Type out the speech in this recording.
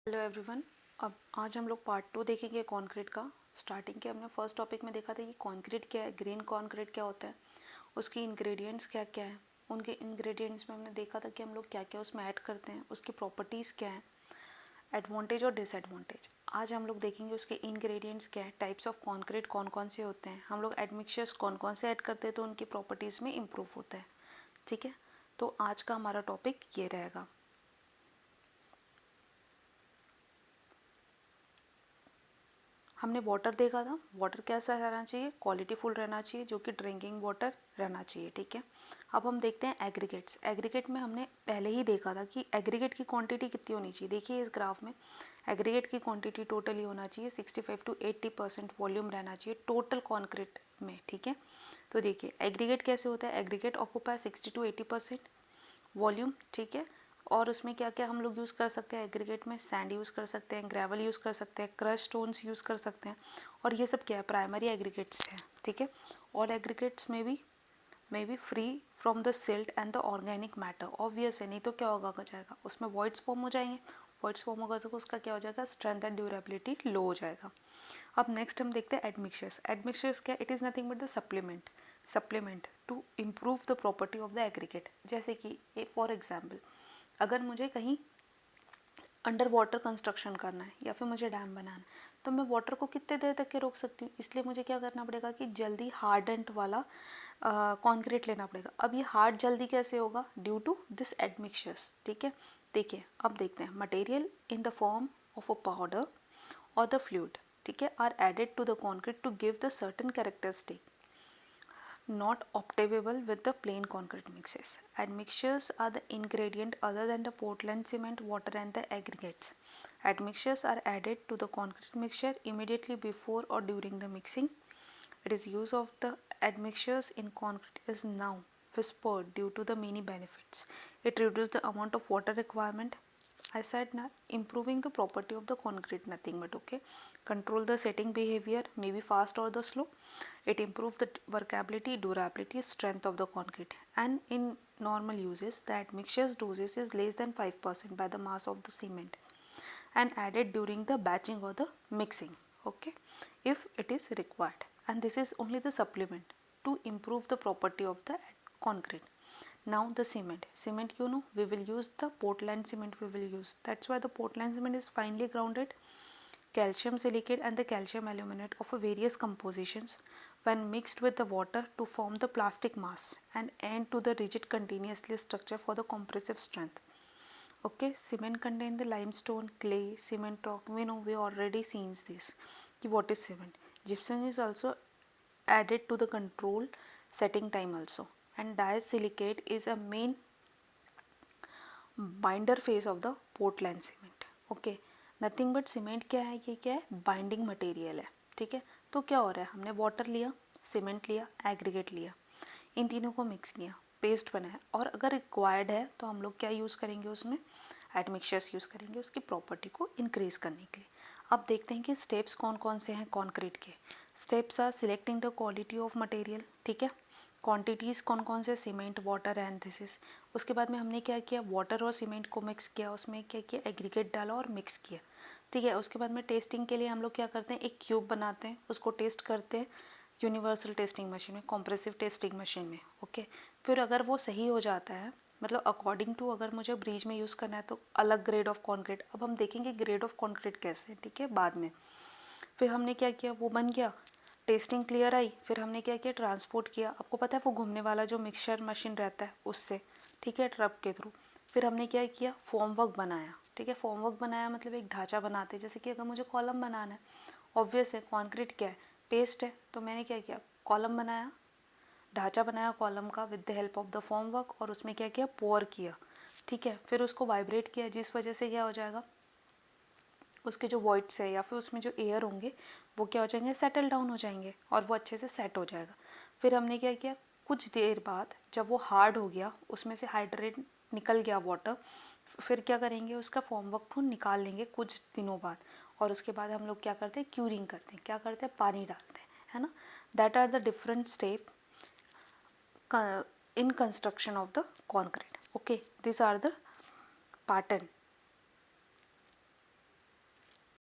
Hello everyone. अब आज हम लोग पार्ट 2 देखेंगे कंक्रीट का। स्टार्टिंग के हमने फर्स्ट टॉपिक में देखा था कि कंक्रीट क्या है, ग्रीन कंक्रीट क्या होता है, उसके इंग्रेडिएंट्स क्या क्या है। उनके इंग्रेडिएंट्स में हमने देखा था कि हम लोग क्या क्या उसमें ऐड करते हैं, उसकी प्रॉपर्टीज़ क्या हैं, एडवांटेज और डिसएडवांटेज। आज हम लोग देखेंगे उसके इंग्रेडिएंट्स क्या है, टाइप्स ऑफ कंक्रीट कौन कौन से होते हैं, हम लोग एडमिक्सचर्स कौन कौन से ऐड करते हैं तो उनकी प्रॉपर्टीज़ में इम्प्रूव होता है। ठीक है, तो आज का हमारा टॉपिक ये रहेगा। हमने वाटर देखा था, वाटर कैसा रहना चाहिए, क्वालिटीफुल रहना चाहिए, जो कि ड्रिंकिंग वाटर रहना चाहिए। ठीक है, अब हम देखते हैं एग्रीगेट्स। एग्रीगेट में हमने पहले ही देखा था कि एग्रीगेट की क्वांटिटी कितनी होनी चाहिए। देखिए इस ग्राफ में एग्रीगेट की क्वांटिटी टोटली होना चाहिए 65 to 80% वॉल्यूम रहना चाहिए टोटल कॉन्क्रीट में। ठीक है, तो देखिए एग्रीगेट कैसे होता है, एग्रीगेट ऑक्यूपाई 60 to 80% वॉल्यूम। ठीक है, और उसमें क्या क्या हम लोग यूज़ कर सकते हैं एग्रीगेट में, सैंड यूज़ कर सकते हैं, ग्रेवल यूज़ कर सकते हैं, क्रश स्टोन्स यूज़ कर सकते हैं, और ये सब क्या है, प्राइमरी एग्रीगेट्स हैं। ठीक है, ऑल एग्रीगेट्स में भी free from the silt and the organic matter. Obvious है, नहीं तो क्या होगा जाएगा, उसमें वॉइड्स फॉर्म हो जाएंगे। वॉइड्स फॉर्म होगा तो उसका क्या हो जाएगा, स्ट्रेंथ एंड ड्यूरेबिलिटी लो हो जाएगा। अब नेक्स्ट हम देखते हैं एडमिक्सचर्स। एडमिक्सचर्स क्या, it is nothing but the supplement to improve the property of the aggregate. जैसे कि फॉर एग्जाम्पल अगर मुझे कहीं अंडर वाटर कंस्ट्रक्शन करना है या फिर मुझे डैम बनाना है, तो मैं वाटर को कितने देर तक के रोक सकती हूँ। इसलिए मुझे क्या करना पड़ेगा कि जल्दी हार्डेंट वाला कंक्रीट लेना पड़ेगा। अब ये हार्ड जल्दी कैसे होगा, ड्यू टू दिस एडमिक्सचर्स। ठीक है, देखिए अब देखते हैं material in the form of a powder और द फ्लूइड, ठीक है, are added to the concrete to give the certain characteristic not obtainable with the plain concrete mixes. Admixtures are the ingredient other than the Portland cement, water and the aggregates. Admixtures are added to the concrete mixture immediately before or during the mixing. It is use of the admixtures in concrete is now whispered due to the many benefits. It reduces the amount of water requirement. I said now improving the property of the concrete, nothing but okay. Control the setting behavior, maybe fast or the slow. It improves the workability, durability, strength of the concrete. And in normal uses, the admixtures dosage is less than 5% by the mass of the cement and added during the batching or the mixing. Okay, if it is required. And this is only the supplement to improve the property of the concrete. Now the cement, you know, we will use the Portland cement, we will use, that's why the Portland cement is finely grounded calcium silicate and the calcium aluminate of various compositions when mixed with the water to form the plastic mass and end to the rigid continuously structure for the compressive strength. Okay, cement contain the limestone, clay, cement rock. We know, we already seen this. What is cement? Gypsum is also added to the control setting time also, and disilicate is a main binder phase of the Portland cement. Okay, nothing but cement क्या है, ये क्या है, binding material है। ठीक है, तो क्या हो रहा है, हमने वाटर लिया, सीमेंट लिया, एग्रीगेट लिया, इन तीनों को मिक्स किया, पेस्ट बनाया, और अगर रिक्वायर्ड है तो हम लोग क्या यूज़ करेंगे, उसमें एडमिक्सचर्स यूज़ करेंगे उसकी प्रॉपर्टी को इंक्रीज़ करने के लिए। अब देखते हैं कि स्टेप्स कौन कौन से हैं कॉन्क्रीट के। Steps are selecting the quality of material, ठीक है, क्वांटिटीज़ कौन कौन से, cement, water and this is. उसके बाद में हमने क्या किया, वाटर और सीमेंट को मिक्स किया, उसमें क्या किया, एग्रीगेट डाला और मिक्स किया। ठीक है, उसके बाद में टेस्टिंग के लिए हम लोग क्या करते हैं, एक क्यूब बनाते हैं, उसको टेस्ट करते हैं यूनिवर्सल टेस्टिंग मशीन में, कॉम्प्रेसिव टेस्टिंग मशीन में। ओके, फिर अगर वो सही हो जाता है, मतलब अकॉर्डिंग टू, अगर मुझे ब्रिज में यूज़ करना है तो अलग ग्रेड ऑफ कॉन्क्रीट। अब हम देखेंगे ग्रेड ऑफ कॉन्क्रीट कैसे है, ठीक है, बाद में। फिर हमने क्या किया, वो बन गया, टेस्टिंग क्लियर आई, फिर हमने क्या किया, ट्रांसपोर्ट किया। आपको पता है वो घूमने वाला जो मिक्सचर मशीन रहता है उससे, ठीक है, ट्रक के थ्रू। फिर हमने क्या किया, फॉर्मवर्क बनाया। ठीक है, फॉर्मवर्क बनाया मतलब एक ढांचा बनाते हैं, जैसे कि अगर मुझे कॉलम बनाना है, ऑब्वियस है कॉन्क्रीट क्या है, पेस्ट है, तो मैंने क्या किया, कॉलम बनाया, ढांचा बनाया कॉलम का with the help of the formwork, और उसमें क्या किया, पोर किया। ठीक है, फिर उसको वाइब्रेट किया, जिस वजह से क्या हो जाएगा, उसके जो वॉइड्स है या फिर उसमें जो एयर होंगे वो क्या हो जाएंगे, सेटल डाउन हो जाएंगे, और वो अच्छे से सेट हो जाएगा। फिर हमने क्या किया, कुछ देर बाद जब वो हार्ड हो गया, उसमें से हाइड्रेट निकल गया वाटर, फिर क्या करेंगे, उसका फॉर्मवर्क को निकाल लेंगे कुछ दिनों बाद, और उसके बाद हम लोग क्या करते हैं, क्यूरिंग करते हैं, क्या करते हैं, पानी डालते हैं, है ना। That are the different step in construction of the concrete. Okay, these are the pattern